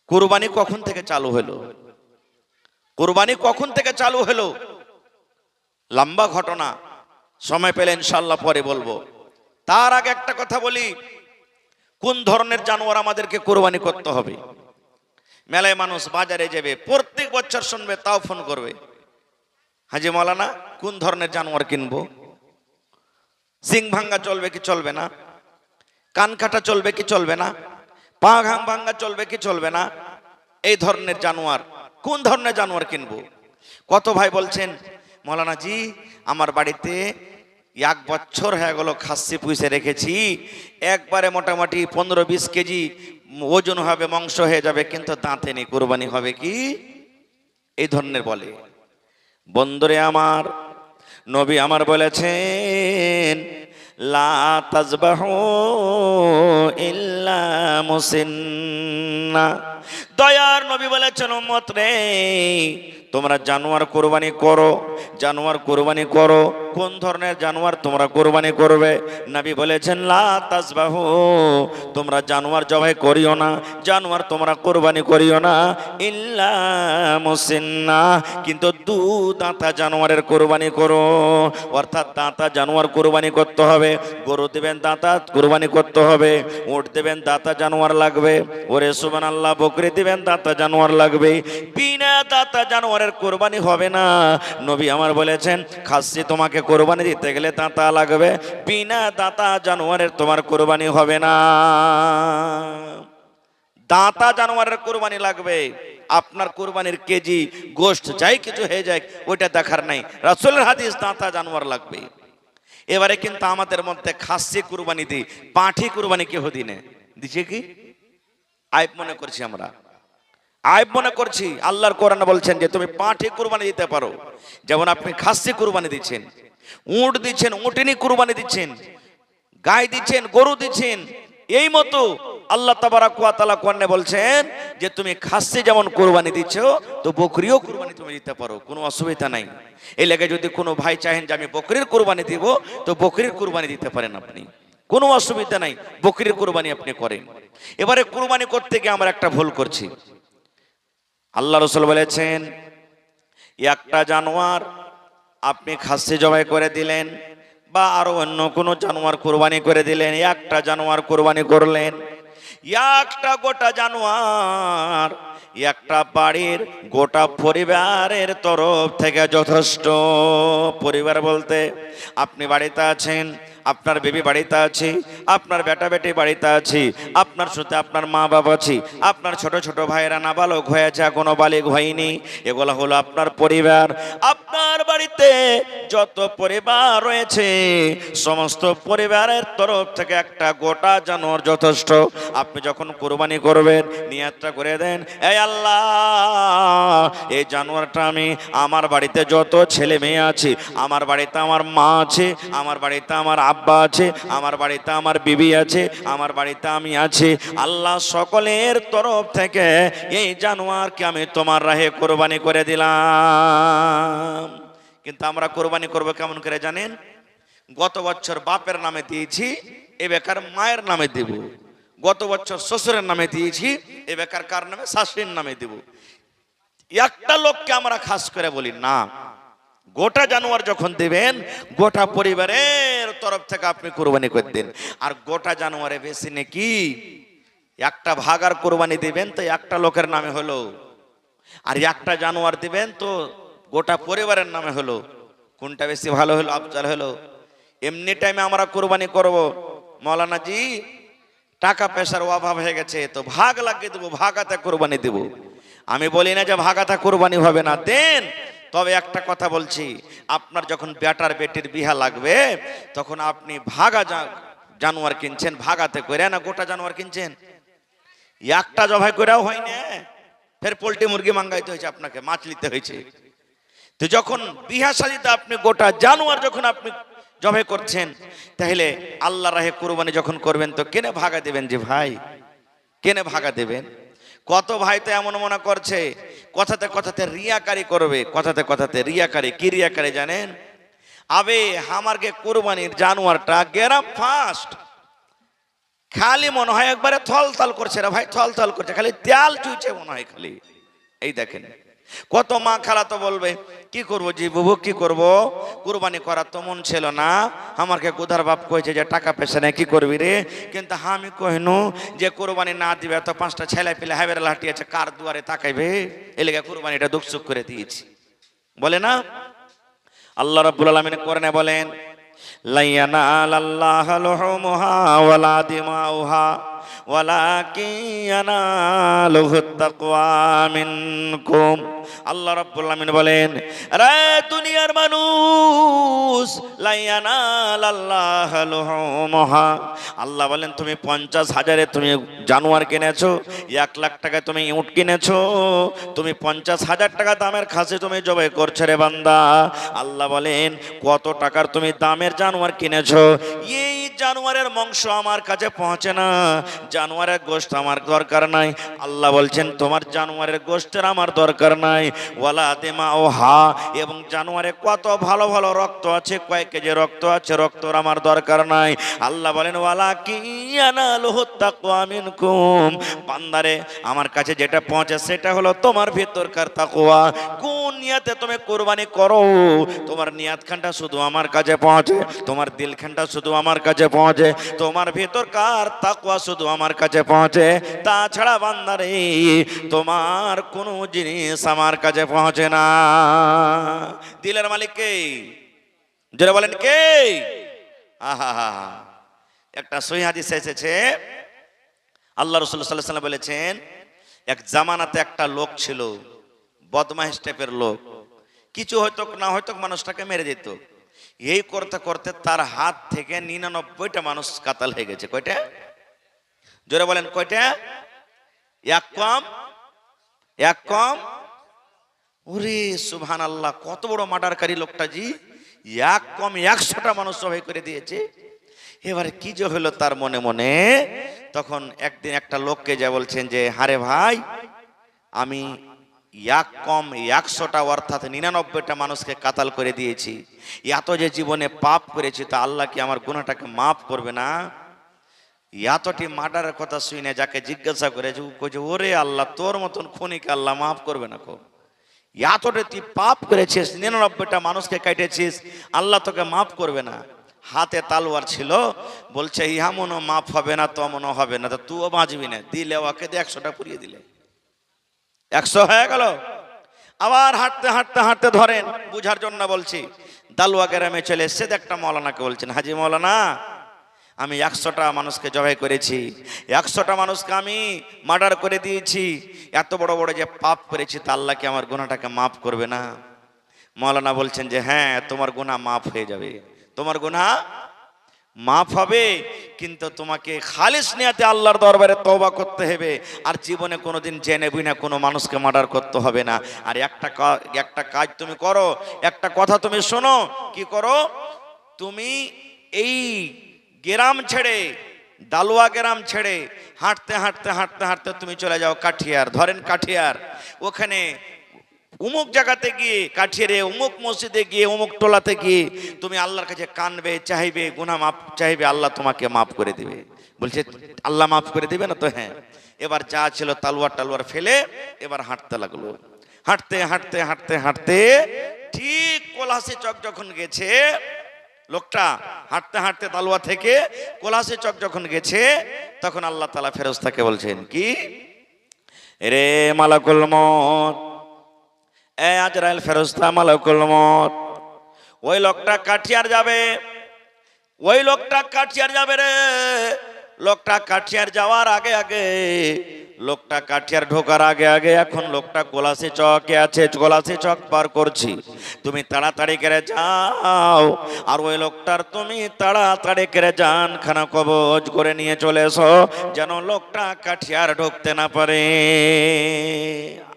কুরবানি কখন থেকে চালু হলো? কুরবানি কখন থেকে চালু হলো? লম্বা ঘটনা, সময় পেলে ইনশাআল্লাহ পরে বলবো। তার আগে একটা কথা বলি, কোন ধরনের জানোয়ার আমাদেরকে কুরবানি করতে হবে? মেলায় মানুষ বাজারে যাবে, প্রত্যেক বছর শুনবে, তাও ফোন করবে, হাজি মাওলানা কোন ধরনের জানোয়ার কিনবো? সিং ভাঙ্গা চলবে কি চলবে না? কান কাটা চলবে কি চলবে না? পা ঘাম ভাঙ্গা চলবে কি চলবে না? এই ধরনের জানোয়ার, কোন ধরনের জানোয়ার কিনবো? কত ভাই বলছেন, মাওলানা জি আমার বাড়িতে 1 বছর হয়ে গেল খাসি পুষে রেখেছি, একবারে মোটামুটি 15-20 কেজি ওজন হবে, মাংস হয়ে যাবে, কিন্তু দাঁতে নেই, কুরবানি হবে কি? এই ধরনের বলে। বন্ধুরে আমার, নবী আমার বলেছেন লা তাজবাহু ইল্লা মুসিন্না। দয়ার নবী বলেছেন উম্মত রে, তোমরা জানোয়ার কুরবানি করো, জানোয়ার কুরবানি করো। কোন ধরনের জানোয়ার তোমরা কুরবানি করবে? নবী বলেছেন লা তাজবাহু, তোমরা জানোয়ার জবাই করিও না, জানোয়ার তোমরা কুরবানি করিও না ইল্লা মুসিন্না, কিন্তু দু দাঁতা জানোয়ারের কুরবানি করো। অর্থাৎ দাঁতা জানোয়ার কুরবানি করতে হবে। গরু দেবেন দাঁতা কুরবানি করতে হবে, উট দেবেন দাঁতা জানোয়ার লাগবে, ওরে সুবহানাল্লাহ, বকরি দিবেন দাঁতা জানোয়ার লাগবে। বিনা দাঁতা জানোয়ারের কুরবানি হবে না। নবী আমার বলেছেন খাসি তোমাকে কুরবানি দিতে গেলে দাঁতা লাগবে, বিনা দাঁতা জানোয়ারের তোমার কুরবানি হবে না। দাঁতা জানোয়ারের কুরবানি লাগবে। আপনার কুরবানির কেজি গোশত যাই কিছু হয়ে যায় ওইটা দেখার নাই, রাসূলের হাদিস দাঁতা জানোয়ার লাগবে। এবারে কিন্তু আমাদের মধ্যে খাসি কুরবানি দিই, পাঁঠি কুরবানি কেউ দিনে দিছে কি? আইব মনে করছি আমরা, আইব মনে করছি। আল্লাহর কোরআন বলছেন যে তুমি পাঁঠি কুরবানি দিতে পারো, যেমন আপনি খাসি কুরবানি দিচ্ছেন, উট দিচ্ছেন, উটনি কুরবানি দিচ্ছেন, গাই দিচ্ছেন, গরু দিচ্ছেন। এই মতো আল্লাহ তাবারাক ওয়া তাআলা কোরআনে বলছেন যে তুমি খাসি যেমন কুরবানি দিচ্ছ, তো বকরিও কুরবানি তুমি দিতে পারো, কোনো অসুবিধা নাই। এই লাগে যদি কোনো ভাই চাহেন যে আমি বকরির কুরবানি দিব, তো বকরির কুরবানি দিতে পারেন আপনি, কোনো অসুবিধা নাই, বকরির কুরবানি আপনি করেন। এবারে কুরবানি করতে গিয়ে আমরা একটা ভুল করছি। আল্লাহ রাসূল বলেছেন একটা জানোয়ার আপনি খাসি জবাই করে দিলেন বা আরো অন্য কোনো জানোয়ার কুরবানি করে দিলেন, একটা জানোয়ার কুরবানি করলেন, একটা গোটা জানোয়ার একটা বাড়ির গোটা পরিবারের তরফ থেকে যথেষ্ট। পরিবার বলতে আপনি বাড়িতে আছেন, আপনার বেবি বাড়িতে আছে, আপনার বেটা বেটি বাড়িতে আছে, আপনার সাথে আপনার মা বাবা আছে, আপনার ছোট ছোট ভাইয়েরা নাবালক হয়েছে, এখনো বালিগ হয়নি, এগুলো হলো আপনার পরিবার। আপনার বাড়িতে যত পরিবার রয়েছে সমস্ত পরিবারের তরফ থেকে একটা গোটা জানোয়ার যথেষ্ট। আপনি যখন কুরবানি করবেন নিয়াতটা করে দেন, এই আল্লাহ এই জানোয়ারটা আমি আমার বাড়িতে যত ছেলে মেয়ে আছে, আমার বাড়িতে আমার মা আছে, আমার বাড়িতে আমার আব্বা আছে, আমার বাড়িতে আমার বিবি আছে, আমার বাড়িতে আমি আছি, আল্লাহ সকলের তরফ থেকে এই জানোয়ারকে আমি তোমার রাহে কুরবানি করে দিলাম। কিন্তু আমরা কুরবানি করবো কেমন করে জানেন? গত বছর বাপের নামে দিয়েছি, এ বেকার মায়ের নামে দেব। গত বছর শ্বশুরের নামে দিয়েছি, এ বেকার কার নামে? শাশুড়ির নামে দেব। একটা লোককে আমরা খাস করে বলি না, গোটা জানোয়ার যখন দেবেন গোটা পরিবারের তরফ থেকে আপনি কুরবানি করে দেন। আর গোটা জানোয়ারে বেশি নাকি একটা ভাগার কুরবানি দিবেন তো একটা লোকের নামে হলো, আর একটা জানোয়ার দিবেন তো গোটা পরিবারের নামে হলো। কোনটা বেশি ভালো হলো, আফজাল হলো? এমনি টাইমে আমরা কুরবানি করব, মাওলানা জি টাকা পয়সার অভাব হয়ে গেছে তো ভাগ লাগিয়ে দেবো, ভাগাতে কুরবানি দেব। আমি বলি না যে ভাগাতে কুরবানি হবে না, দেন। তবে একটা কথা বলছি, আপনার যখন বেটার বেটির বিহা লাগবে তখন আপনি ভাগা জানোয়ার কিনছেন, ভাগাতে করে না গোটা জানোয়ার কিনছেন। একটা জবাই করেও হয় না, ফের পোল্ট্রি মুরগি মাঙ্গাইতে হয়েছে, আপনাকে মাছ নিতে হয়েছে। তো যখন বিহা শাদীতে আপনি গোটা জানোয়ার যখন আপনি জবাই করছেন, তাহলে আল্লাহ রাহে কুরবানি যখন করবেন তো কেনে ভাগা দেবেন? যে ভাই কেনে ভাগা দেবেন? কত ভাই তো এমন মনে করছে কথাতে কথাতে রিয়াকারি করবে, কথাতে কথাতে রিয়াকারি। কি রিয়াকারি জানেন? আবে আমারকে কুরবানির জানোয়ারটা গেরাম ফার্স্ট খালি মনে হয় একবারে থল থল করছে রে ভাই, থল থল করছে, খালি তেল চুইছে মনে হয় খালি। এই দেখেন কত মা খালা তো বলবে কি করবো জি বাবু কি করব, কুরবানি করার তো মন ছিল না, আমাকে গুধার বাপ কইছে যে টাকা পয়সা নেই কি করবি রে, কিন্তু আমি কইনু যে কুরবানি না দিবে তো পাঁচটা ছেলে পেলে হাবের লাঠি আছে কার দুয়ারে তাকাইবে, এই লেগে কুরবানিটা দুঃখসুখ করে দিয়েছি। বলে না আল্লাহ রাব্বুল আলামিন কোরআনে বলেন, লাইয়ানালাল্লাহু লুহুমুহা ওয়ালা দিমাউহা ওয়ালাকিন ইয়ানালুহুত তাকওয়া মিনকুম। আল্লাহ রাব্বুল আলামিন বলেন, রে দুনিয়ার মানুষ, লাইয়ানালাল্লাহু লুহুমুহা, আল্লাহ বলেন তুমি 50,000-এ তুমি জানোয়ার কিনেছো, 1 লাখ টাকায় তুমি উট কিনেছো, তুমি 50,000 টাকা দামের খাসি তুমি জবাই করছো রে বান্দা। আল্লাহ বলেন কত টাকার তুমি দামের জানোয়ার কিনেছো, এই জানোয়ারের মাংস আমার কাছে পৌঁছে না, জানোয়ারের গোশত আমার দরকার নাই। আল্লাহ বলছেন তোমার জানোয়ারের গোশতের আমার দরকার নাই, ওয়ালা দিমাউহা, এবং জানোয়ারে কত ভালো ভালো রক্ত আছে, কয়েক কেজি রক্ত আছে, রক্তর আমার দরকার নাই। আল্লাহ বলেন ওয়ালাকিন ইয়ানালুহুত তাকওয়া মিনকুম, বান্দারে আমার কাছে যেটা পৌঁছে সেটা হলো তোমার ভিতরকার তাকওয়া। কোন নিয়তে তুমি কুরবানি করো, তোমার নিয়াতখানটা শুধু আমার কাছে পৌঁছে, তোমার দিলখানটা শুধু আমার কাছে পৌঁছে, তোমার ভিতরকার তাকওয়া শুধু আমার কাছে পৌঁছে, তাছাড়া বান্দারে তোমার কোনো জিনিস আমার কাছে পৌঁছে না। দিলের মালিক কে? জোরে বলেন কে? আহা, একটা সহিহ হাদিসে এসেছে আল্লাহ রাসূল সাল্লাল্লাহু আলাইহি ওয়াসাল্লাম বলেছেন, এক জামানাতে একটা লোক ছিল, বদমাইশ টাইপের লোক, কিছু হয়তো না হয়তো মানুষটাকে মেরে দিত। এই করতে করতে তার হাত থেকে 99টা মানুষ কাতাল হয়ে গেছে। কয়টা? জোরে বলেন কয়টা? এক কম এক কম। ওরে সুবহানাল্লাহ, কত বড় মার্ডারকারী লোকটা জি, এক কম 100টা মানুষ জবাই করে দিয়েছে। এবারে কি যে হলো তার মনে মনে, তখন একদিন একটা লোককে যা বলছেন যে হারে ভাই, আমি এক কম 100টা অর্থাৎ 99টা মানুষকে কাতাল করে দিয়েছি, এত যে জীবনে পাপ করেছি, তা আল্লাহ কি আমার গুনাহটাকে মাফ করবে না? এতটি মার্ডারের কথা শুনে যাকে জিজ্ঞাসা করেছে কইছে, ওরে আল্লাহ, তোর মতন খুনিকে আল্লাহ মাফ করবে না কো, এতটা তুই পাপ করেছিস, 99টা মানুষকে কাটেছিস, আল্লাহ তোকে মাফ করবে না। হাতে তালোয়ার ছিল, বলছে ইহামনও মাফ হবে না, তমনও হবে না, তো তুইও বাঁচবি না। দিলে ওকে 100টা পুড়িয়ে দিলে, 100 হয়ে গেল। আবার হাঁটতে হাঁটতে হাঁটতে ধরেন, বুঝার জন্য বলছি, দালুয়া গ্রামে চলে এসছে, একটা মৌলানাকে বলছেন, হাজি মৌলানা, আমি 100টা মানুষকে জবাই করেছি, 100টা মানুষকে আমি মার্ডার করে দিয়েছি, এত বড় বড় যে পাপ করেছি, তা আল্লাহ কি আমার গুনাহটাকে মাফ করবে না? মৌলানা বলছেন যে হ্যাঁ, তোমার গুনাহ মাফ হয়ে যাবে, তোমার গুনাহ মাফ হবে, কিন্তু তোমাকে খালিস নিয়াতে আল্লাহর দরবারে তওবা করতে হবে, আর জীবনে কোনোদিন জেনে বুঝে কোনো মানুষকে মার্ডার করতে হবে না। আর একটা কাজ তুমি করো, একটা কথা তুমি শোনো, কি করো, তুমি এই গ্রাম ছেড়ে, দালুয়া গ্রাম ছেড়ে হাঁটতে হাঁটতে হাঁটতে হাঁটতে তুমি চলে যাও কাঠিয়ার, ধরেন কাঠিয়ার, ওখানে উমুক জায়গাতে গিয়ে, কাঠিয়ারে উমুক মসজিদে গিয়ে, উমুক টোলাতে গিয়ে তুমি আল্লাহর কাছে কানবে, চাইবে, গুনাহ মাফ চাইবে, আল্লাহ তোমাকে মাফ করে দিবে। বলছে আল্লাহ মাফ করে দিবে না? তো হ্যাঁ। এবার যা ছিল তালোয়ার টালোয়ার ফেলে এবার হাঁটতে লাগলো, হাঁটতে হাঁটতে হাঁটতে হাঁটতে ঠিক কোলহাসি চক যখন গেছে, লোকটা হাঁটতে হাঁটতে তালুয়া থেকে কোলহাসি চক যখন গেছে, তখন আল্লাহ তাআলা ফেরেশতাকে বলছেন কি, রে মালাকুল মউত, এ আজরাইল ফেরেশতা মালাকুল মউত, ওই লোকটা কাঠিয়ার যাবে, ওই লোকটা কাঠিয়ার যাবে রে, লোকটা কাঠিয়ার যাওয়ার আগে আগে, লোকটা কাঠিয়ার ঢোকার আগে আগে, এখন লোকটা কোলাসি চকে আছে, কোলাসি চক পার করছি, তুমি তাড়াতাড়ি করে যাও, আর ওই লোকটার তুমি তাড়াতাড়ি করে জান খানা কবজ করে নিয়ে চলে এসো, যেন লোকটা কাঠিয়ার ঢুকতে না পারে।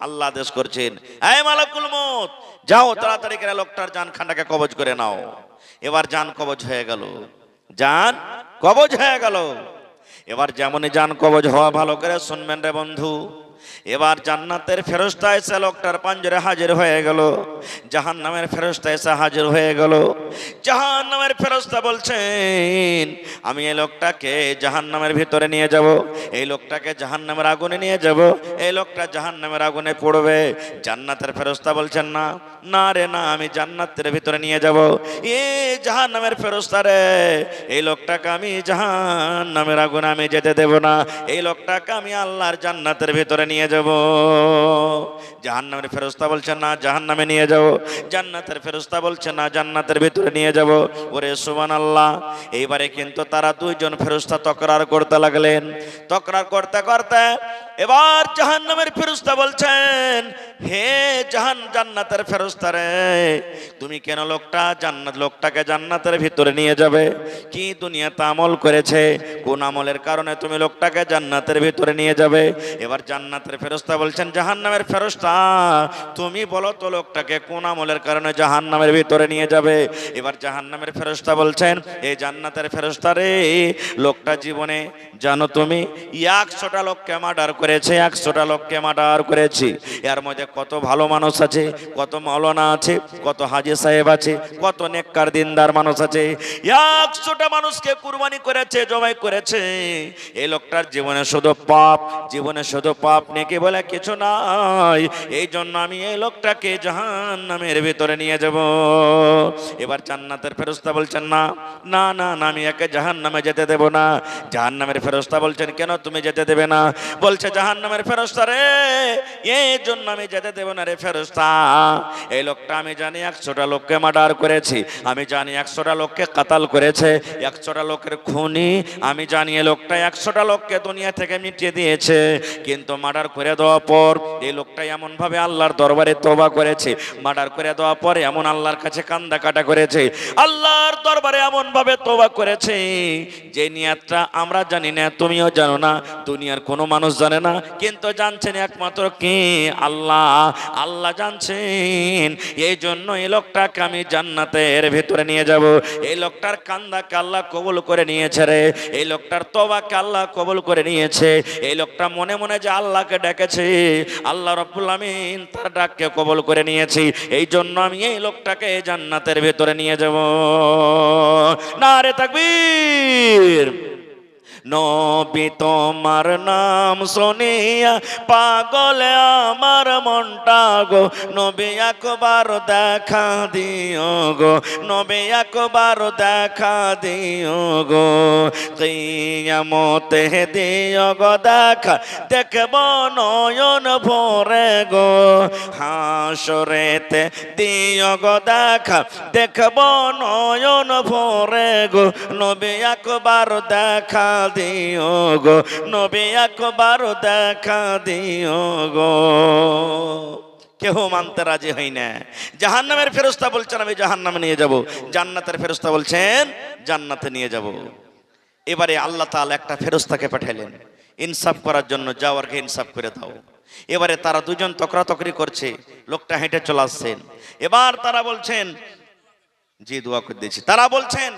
আল্লাহ আদেশ করছেন, এই মালাকুল মউত, যাও তাড়াতাড়ি করে লোকটার জান খানাকে কবজ করে নাও। এবার জান কবজ হয়ে গেল, জান কবজ হয়ে গেল। এবার যেমনই জান কবজ হওয়া, ভালো করে শুনবেন রে বন্ধু, এবার জান্নাতের ফেরেশতা এসে লোকটার পাঞ্জরে হাজির হয়ে গেল, জাহান্নামের ফেরেশতা এসে হাজির হয়ে গেল। জাহান্নামের ফেরেশতা বলছেন, আমি এই লোকটাকে জাহান্নামের ভিতরে নিয়ে যাব, এই লোকটাকে জাহান্নামের আগুনে নিয়ে যাব, এই লোকটা জাহান্নামের আগুনে পড়বে। জান্নাতের ফেরেশতা বলছেন, না না রে না, আমি জান্নাতের ভিতরে নিয়ে যাব। এ জাহান্নামের ফেরেশতা রে, এই লোকটাকে আমি জাহান্নামের আগুনে আমি যেতে দেব না, এই লোকটাকে আমি আল্লাহর জান্নাতের ভিতরে নিয়ে যাব। জাহান্নামের ফেরেশতা বলছেন, না জাহান্নামে নিয়ে যাব। জান্নাতের ফেরেশতা বলছেন, না জান্নাতের ভিতরে নিয়ে যাব। ওরে সুবহানাল্লাহ। এইবারে কিন্তু তারা দুইজন ফেরেশতা তকরার করতে লাগলেন। তকরার করতে করতে এবার জাহান্নামের ফেরেশতা বলছেন, হে জান্নাতের ফেরেশতা রে, তুমি কেন লোকটাকে জান্নাতের ভিতরে নিয়ে যাবে? কি দুনিয়াতে আমল করেছে, কোন আমলের কারণে তুমি লোকটাকে জান্নাতের ভিতরে নিয়ে যাবে? এবার জান্নাতের ফেরেশতা বলছেন, জাহান্নামের ফেরেশতা তুমি বলো তো লোকটাকে কোন আমলের কারণে জাহান্নামের ভিতরে নিয়ে যাবে? এবার জাহান্নামের ফেরেশতা বলছেন, এই জান্নাতের ফেরেশতা রে, লোকটা জীবনে জানো তুমি 100টা লোককে মার্ডার করেছে, 100টা লোককে মার্ডার করেছি। এর মধ্যে কত ভালো মানুষ আছে, কত মাওলানা আছে, কত হাজী সাহেব আছে, কত নেককার দিনদার মানুষ আছে। 100টা মানুষকে কুরবানি করেছে, জবাই করেছে। এই লোকটার জীবনে শুধু পাপ, জীবনে শুধু পাপ, নেকি বলে কিছু নাই। এই জন্য আমি এই লোকটাকে জাহান্নামের ভিতরে নিয়ে যাব। এবার জান্নাতের ফেরেশতা বলছেন, না না না না, আমি একে জাহান্নামে যেতে দেব না। জাহান্নামের ফেরেশতা বলছেন, কেন তুমি যেতে দেবে না? বলছে, জাহান্নামের ফেরেশতা রে, এই জন্য আমি যেতে দেব না রে ফেরেশতা। এই লোকটা আমি জানি 100টা লোককে মার্ডার করেছি, আমি জানি 100টা লোককে কাতাল করেছে, 100টা লোকের খুনি। আমি জানি এই লোকটা 100টা লোককে দুনিয়া থেকে মিটিয়ে দিয়েছে। কিন্তু মার্ডার করে দেওয়ার পর এই লোকটা এমন ভাবে আল্লাহর দরবারে তওবা করেছে, মার্ডার করে দেওয়ার পরে এমন আল্লাহর কাছে কান্দা কাটা করেছে, আল্লাহর দরবারে এমন ভাবে তওবা করেছে যে নিয়াতটা আমরা জানি না, তুমিও জানো না, দুনিয়ার কোনো মানুষ জানে না, কিন্তু জানছেন একমাত্র কে? আল্লাহ। আল্লাহ জানছেন। এই জন্য এই লোকটাকে আমি জান্নাতের ভিতরে নিয়ে যাব। এই লোকটার কান্দাকে আল্লাহ কবুল করে নিয়েছে রে, এই লোকটার তওবাকে আল্লাহ কবুল করে নিয়েছে। এই লোকটা মনে মনে যে আল্লাহকে ডেকেছে, আল্লাহ রাব্বুল আমিন তার ডাককে কবুল করে নিয়েছি। এই জন্য আমি এই লোকটাকে জান্নাতের ভিতরে নিয়ে যাব। নারে তাকবীর। নবী তোমার নাম শুনিয়া পাগল আমার মনটা গো, নবী একবার দেখা দিও গো, নবী একবার দেখা দিও গো। কিয়ামতে দিও গো দেখা, দেখব নয়ন ভরে গো। হাসরেতে দিও গো দেখা, দেখব নয়ন ভরে গো। নবী একবার দেখা দিও গো, নবী একবার দেখা দিও গো। কেউ মানতে রাজি হই না। জাহান্নামের ফেরেশতা বলছেন, আমি জাহান্নামে নিয়ে যাব। জান্নাতের ফেরেশতা বলছেন, জান্নাতে নিয়ে যাব। এবারে আল্লাহ তাআলা একটা ফেরেশতাকে পাঠালেন ইনসাফ করার জন্য, যাওয়ারকে ইনসাফ করে দাও। এবারে তারা দুজন তকরাতকরি করছে, লোকটা হেঁটে চলে আসছেন। এবার তারা বলছেন, জি দোয়া করে দিয়েছি। তারা বলছেন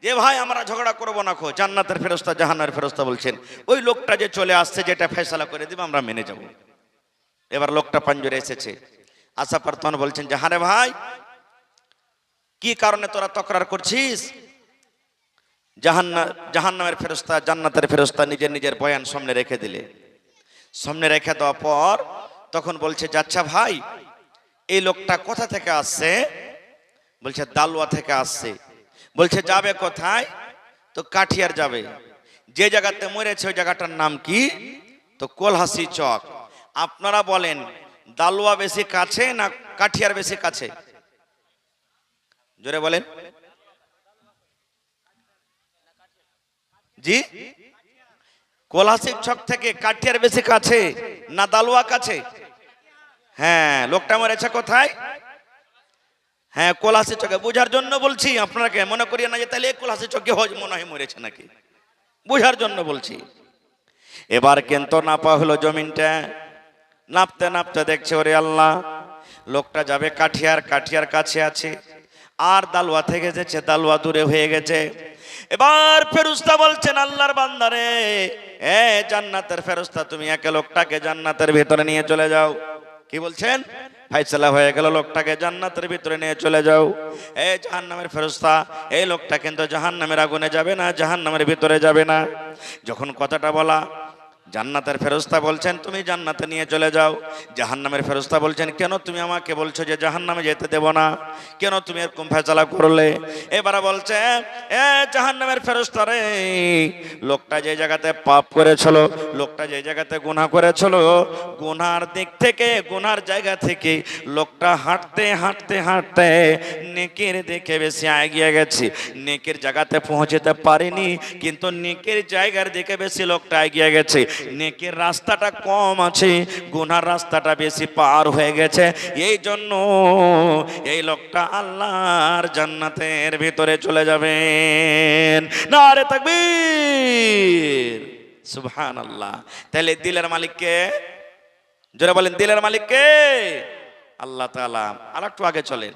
যে ভাই আমরা ঝগড়া করবো না খো। জান্নাতের ফেরেশতা জাহান্নামের ফেরেশতা বলছেন, ওই লোকটা যে চলে আসছে, যেটা ফয়সালা করে দিবে আমরা মেনে যাব। এবার লোকটা পাঞ্জরে এসেছে, আশা পর তখন বলছেন যে, হারে ভাই কি কারণে তোরা তকরার করছিস? জাহান্নামের ফেরেশতা জান্নাতের ফেরেশতা নিজের নিজের বয়ান সামনে রেখে দিলে। সামনে রেখে দেওয়ার পর তখন বলছে, আচ্ছা ভাই এই লোকটা কোথা থেকে আসছে? বলছে দালুয়া থেকে আসছে। বলছে যাবে কোথায়? তো কাঠিয়ার যাবে। যে জায়গাতে মরেছে ওই জায়গাটার নাম কি? তো কোলহাসি চক। আপনারা বলেন দালুয়া বেশি কাছে না কাঠিয়ার বেশি কাছে? জোরে বলেন। জি, কোলহাসি চক থেকে কাঠিয়ার বেশি কাছে না দালুয়া কাছে? হ্যাঁ, লোকটা মরেছে কোথায়? হ্যাঁ, কোলহাসি চকে। বুঝার জন্য বলছি, আপনাকে মনে করিয়ে না যে তাহলে কোলহাসি চকে মনে হয় মরেছে নাকি, বুঝার জন্য বলছি। এবার কিন্তু নাপা হলো জমিনটা। নাপতে নাপতে দেখছে, ওরে আল্লাহ, লোকটা যাবে কাঠিয়ার, কাঠিয়ার কাছে আছে। আর দালওয়া থেকে গেছে, দালওয়া দূরে হয়ে গেছে। এবার ফেরেশতা বলছেন, আল্লাহর বান্দারে, এ জান্নাতের ফেরেশতা, তুমি একে লোকটাকে জান্নাতের ভিতরে নিয়ে চলে যাও। কি বলছেন? ফাইসালা হয়ে গেল, লোকটাকে জান্নাতের ভিতরে নিয়ে চলে যাও। এই জাহান্নামের ফেরেশতা, এই লোকটা কিন্তু জাহান্নামের আগুনে যাবে না, জাহান্নামের ভিতরে যাবে না। যখন কথাটা বলা, জান্নাতের ফেরেশতা বলছেন তুমি জান্নাতে নিয়ে চলে যাও। জাহান্নামের ফেরেশতা বলছেন, কেন তুমি আমাকে বলছো যে জাহান্নামে যেতে দেব না? কেন তুমি এরকম ফয়সালা করলে? এবারে বলছে, এ জাহান্নামের ফেরেশতা রে, লোকটা যে জায়গাতে পাপ করেছিল, লোকটা যে জায়গাতে গুনাহ করেছিল, গুনার দিক থেকে, গুনার জায়গা থেকে লোকটা হাঁটতে হাঁটতে হাঁটতে নেকির দিকে বেশি এগিয়ে গেছে। নেকির জায়গাতে পৌঁছতে পারেনি, কিন্তু নেকির জায়গার দিকে বেশি লোকটা এগিয়ে গেছে। নেকির রাস্তাটা কম আছে, গুনার রাস্তাটা বেশি পার হয়ে গেছে। এই জন্য এই লোকটা আল্লাহর জান্নাতের ভিতরে চলে যাবেন। নারে তাকবীর, সুবহানাল্লাহ। তাহলে দিলের মালিক কে? জোরে বলেন, দিলের মালিক কে? আল্লাহ তাআলা। আর একটু আগে চলেন,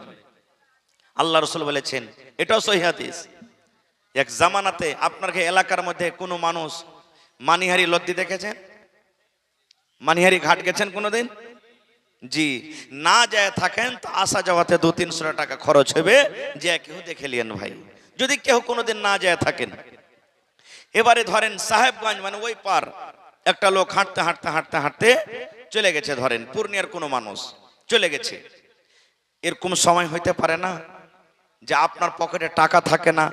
আল্লাহ রাসূল বলেছেন, এটাও সহিহ হাদিস, এক জামানাতে আপনার এলাকার মধ্যে কোনো মানুষ মানিহারি লদ্দি দেখেছেন? মানিহারি ঘাট গেছেন কোনোদিন? জি, না যায় থাকেন তো আসা যাওয়াতে 200-300 টাকা খরচ হবে, যে কেউ দেখে লিয়েন ভাই, যদি কেউ কোনোদিন না যায় থাকেন। এবারে ধরেন সাহেবগঞ্জ মানে ওই পার একটা লোক হাঁটতে হাঁটতে হাঁটতে হাঁটতে চলে গেছে, ধরেন পূর্ণিয়ার কোনো মানুষ চলে গেছে। এরকম সময় হইতে পারে না যে আপনার পকেটে টাকা থাকে না,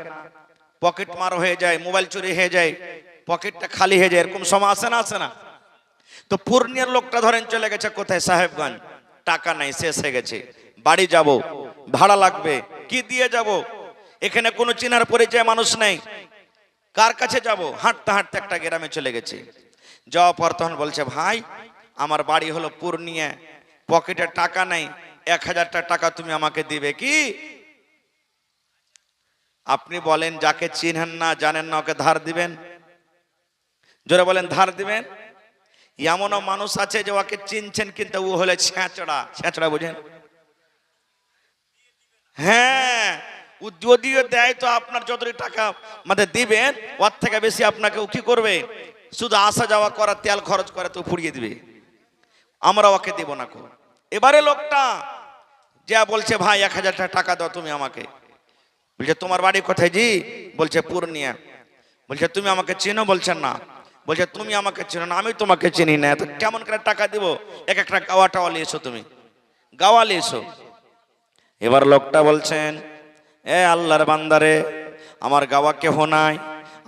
পকেট মার হয়ে যায়, মোবাইল চুরি হয়ে যায়, পকেটটা খালি হয়ে যায়, এরকম সময় আসে না? আসে না? তো পূর্ণিয়ার লোকটা ধরেন চলে গেছে কোথায়? সাহেবগঞ্জ। টাকা নাই, শেষ হয়ে গেছে, বাড়ি যাব, ভাড়া লাগবে, কি দিয়ে যাব? এখানে কোনো চিনার পরিচয় মানুষ নেই, কার কাছে যাব? হাঁটতে হাঁটতে একটা গ্রামে চলে গেছে। যাওয়ার পর তখন বলছে, ভাই আমার বাড়ি হলো পূর্ণিয়া, পকেটে টাকা নাই, 1000 টাকা তুমি আমাকে দিবে কি? আপনি বলেন, যাকে চিনেন না জানেন না ওকে ধার দিবেন? জোরে বলেন, ধার দিবেন? এমনও মানুষ আছে যে ওকে চিনছেন কিন্তু ও হলে ছেঁচড়া। ছেঁচড়া বুঝেন? হ্যাঁ, ও যদিও দেয় তো আপনার যতই টাকা মানে দিবেন ওর থেকে বেশি আপনাকে ও কি করবে? শুধু আসা যাওয়া করা, তেল খরচ করে তো ফুরিয়ে দিবে। আমরা ওকে দেব না কো। এবারে লোকটা যা বলছে, ভাই 1000 টাকা দাও তুমি আমাকে। বলছে, তোমার বাড়ি কোথায় জি? বলছে, পূর্ণিয়া। বলছে, তুমি আমাকে চিনো? বলছেন না। বলছে, তুমি আমাকে চিনো না, আমি তোমাকে চিনি না, তো কেমন করে টাকা দিব? এক একটা গাওয়া টাওয়া এসো, তুমি গাওয়া এসো। এবার লোকটা বলছেন, এ আল্লাহর বান্দারে, আমার গাওয়া কেহ নাই,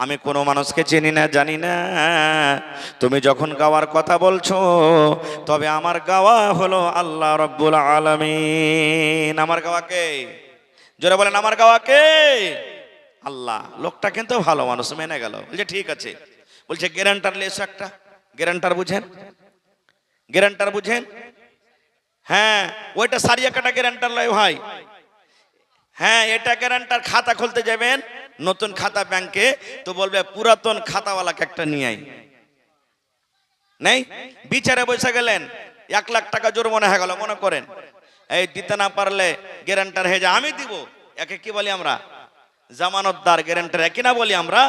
আমি কোনো মানুষকে চিনি না, জানি না। তুমি যখন গাওয়ার কথা বলছো, তবে আমার গাওয়া হলো আল্লাহ রব্বুল আলামিন। আমার গাওয়া কে? জোরে বলেন, আমার গাওয়া কে? আল্লাহ। লোকটা কিন্তু ভালো মানুষ, মেনে গেল। বলছে, ঠিক আছে। বলছে, গ্যারান্টার লেস একটা। গ্যারান্টার বুঝেন? গ্যারান্টার বুঝেন? হ্যাঁ, ওইটা সারিয়া কাটা গ্যারান্টার লয় ভাই। হ্যাঁ, এটা গ্যারান্টার। খাতা খুলতে যাবেন, নতুন খাতা ব্যাংকে, তো বলবে পুরাতন খাতাওয়ালাকে একটা নিয়ে আই। নেই, বিচারে বসে গেলেন, 1 লাখ টাকা জরিমানা হয়ে গেল, মনে করেন। এই দিতে না পারলে গ্যারান্টার হয়ে যায়, আমি দিব। একে কি বলি আমরা? জামানতদার। গ্যারান্টার একই না বলি আমরা?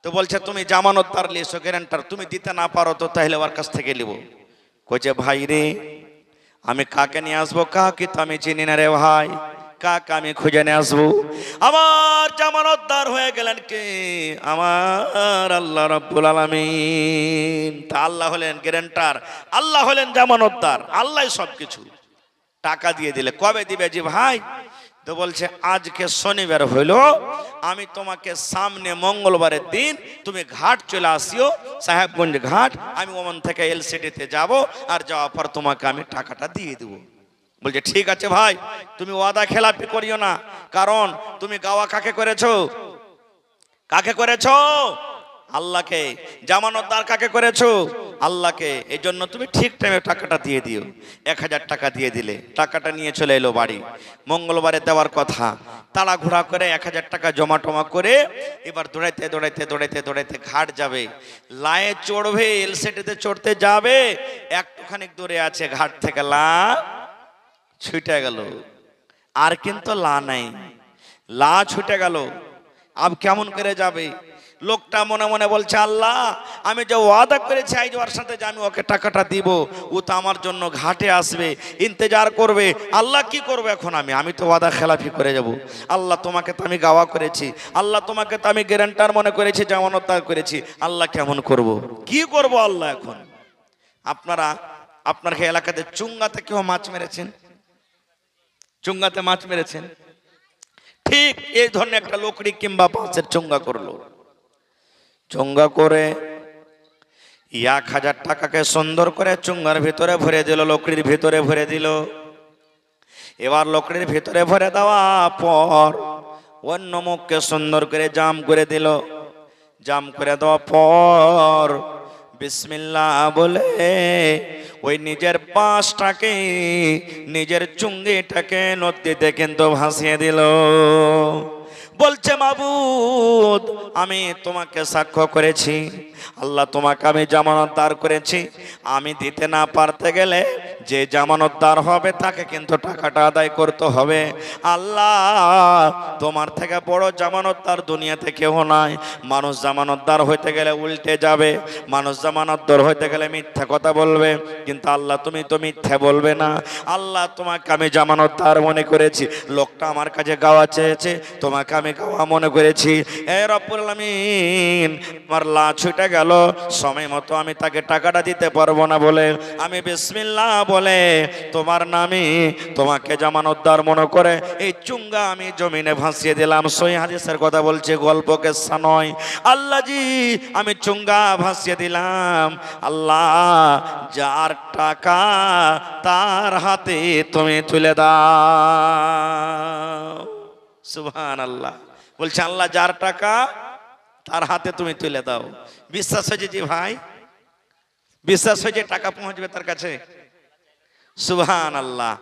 তো বলছে, তুমি জামানতদার লিয়েছো, গ্যারান্টার তুমি দিতে না পারো তো তাহলে ওর কাছ থেকে নিব। কইছে, ভাই রে, আমি কাকে নিয়ে আসবো? কাকে তো আমি চিনি না রে ভাই, কাকে আমি খুঁজে নিয়ে আসবো? আমার জামানতদার হয়ে গেলেন কে? আমার আল্লাহ রাব্বুল আলামিন। তা আল্লাহ হলেন গ্যারান্টার, আল্লাহ হলেন জামানতদার, আল্লাহ সবকিছু। টাকা দিয়ে দিলে কবে দিবে জি ভাই? তো বলছে, আজকে শনিবার হইল, আমি তোমাকে সামনে মঙ্গলবারের দিন তুমি ঘাট চলে আসিও, সাহেবগঞ্জ ঘাট, আমি ওমন থেকে এলসিডিতে যাব, আর যাওয়ার পর তোমাকে আমি টাকাটা দিয়ে দেবো। বলছে, ঠিক আছে ভাই, তুমি ওয়াদা খেলাপি করিও না, কারণ তুমি গাওয়া কাকে করেছো? কাকে করেছো? আল্লাহকে। জামানতদার কাকে করেছো? আল্লাহকে। এই জন্য তুমি ঠিক টাইমে টাকাটা দিয়ে দিও। 1000 টাকা দিয়ে দিলে, টাকাটা নিয়ে চলে এলো বাড়ি। মঙ্গলবারে দেওয়ার কথা, তাড়াঘোড়া করে 1000 টাকা জমা টমা করে এবার দৌড়াইতে দৌড়াইতে দৌড়াইতে দৌড়াইতে ঘাট যাবে, লায়ে চড়বে, এলসিটিতে চড়তে যাবে, একটুখানি দূরে আছে ঘাট থেকে লা ছুটে গেল। আর কিন্তু লা নাই, লা ছুটে গেল। আব কেমন করে যাবে? লোকটা মনে মনে বলছে, আল্লাহ আমি যে ওয়াদা করেছি আজ ওর সাথে যে আমি ওকে টাকাটা দিব, ও তো আমার জন্য ঘাটে আসবে, ইন্তজার করবে। আল্লাহ কি করবে এখন? আমি তো ওয়াদা খেলাফি করে যাব। আল্লাহ তোমাকে তো আমি গাওয়া করেছি, আল্লাহ তোমাকে তো আমি গ্যারান্টার মনে করেছি, জামানতদার করেছি। আল্লাহ কেমন করব? কি করব আল্লাহ এখন? আপনারা আপনার এলাকাতে চুঙ্গাতে কেউ মাছ মেরেছেন? চুঙ্গাতে মাছ মেরেছেন? ঠিক এই ধরনের একটা লকড়ি কিংবা বাঁশের চুঙ্গা করলো। চুঙ্গা করে 1000 টাকাকে সুন্দর করে চুঙ্গার ভিতরে ভরে দিল, লকড়ির ভিতরে ভরে দিল। এবার লকড়ির ভিতরে ভরে দেওয়া পর অন্য মুখকে সুন্দর করে জাম করে দিল। জাম করে দেওয়া পর বিসমিল্লাহ বলে ওই নিজের পাশটাকে, নিজের চুঙ্গিটাকে নদীতে কিন্তু ভাসিয়ে দিল। বলছে, মাবুদ আমি তোমাকে সাক্ষ্য করেছি, আল্লাহ তোমাকে আমি জামানতদার করেছি, আমি দিতে না পারতে গেলে যে জামানতদার হবে তাকে কিন্তু টাকাটা আদায় করতে হবে। আল্লাহ তোমার থেকে বড় জামানতদার দুনিয়াতে কেউ নাই। মানুষ জামানতদার হইতে গেলে উল্টে যাবে, মানুষ জামানতদার হইতে গেলে মিথ্যা কথা বলবে, কিন্তু আল্লাহ তুমি তো মিথ্যা বলবে না। আল্লাহ তোমাকে আমি জামানতদার মনে করেছি। লোকটা আমার কাছে গাওয়া চেয়েছে, তোমাকে আমি গাওয়া মনে করেছি। এ রব্বুল আলামিন, আমার লা ছুটে গেল, সময় মতো আমি তাকে টাকাটা দিতে পারবো না বলে আমি বিসমিল্লাহ বলে তোমার নামে তোমাকে জামানতদার মনে করে এই চুঙ্গা আমি জমিনে ভাসিয়ে দিলাম। সহিহ হাদিসের কথা বলছে, গল্প কেসা নয়। আল্লাহ জি আমি চুঙ্গা ভাসিয়ে দিলাম। আল্লাহ যার টাকা তার হাতে তুমি তুলে দাও। সুবহানাল্লাহ। বলছে আল্লাহ যার টাকা তার হাতে তুমি তুলে দাও। বিশ্বাস হয়েছে জি ভাই? বিশ্বাস হয়েছে টাকা পৌঁছবে তার কাছে? সুবহানাল্লাহ।